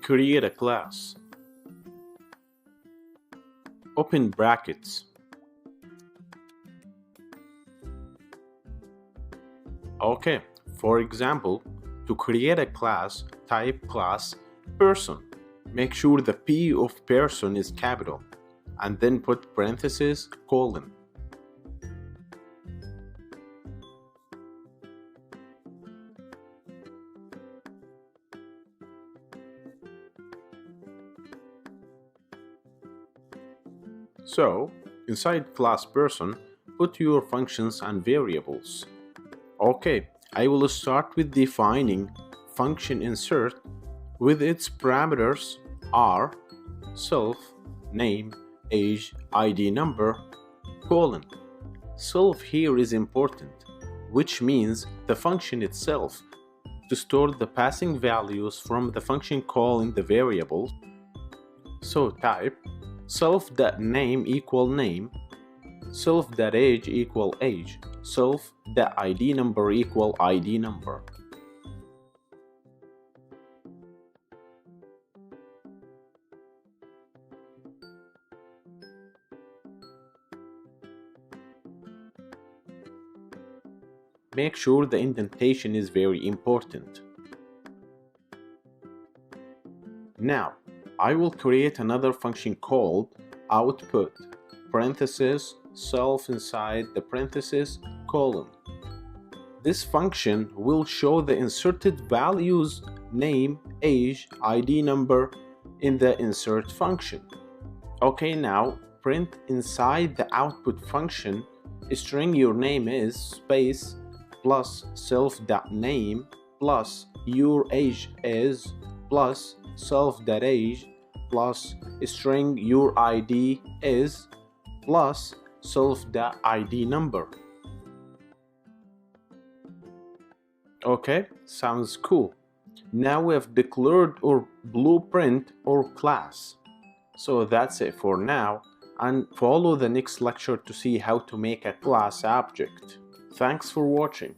Create a class. Open brackets. Okay, for example, to create a class, type class person. Make sure the P of person is capital, and then put parentheses, colon. So, inside class person, put your functions and variables. Okay, I will start with defining function insert with its parameters are self, name, age, ID number, colon. Self here is important, which means the function itself to store the passing values from the function calling the variable. So type self.name equal name, self.age equal age, self.id number equal ID number. Make sure the indentation is very important. Now, I will create another function called output, parenthesis, self inside the parenthesis, colon. This function will show the inserted values, name, age, ID number in the insert function. Okay, now print inside the output function string your name is space plus self.name plus your age is plus self.age plus string your ID is plus self.id number. Okay, sounds cool. Now we have declared our blueprint or class. So that's it for now, and follow the next lecture to see how to make a class object. Thanks for watching.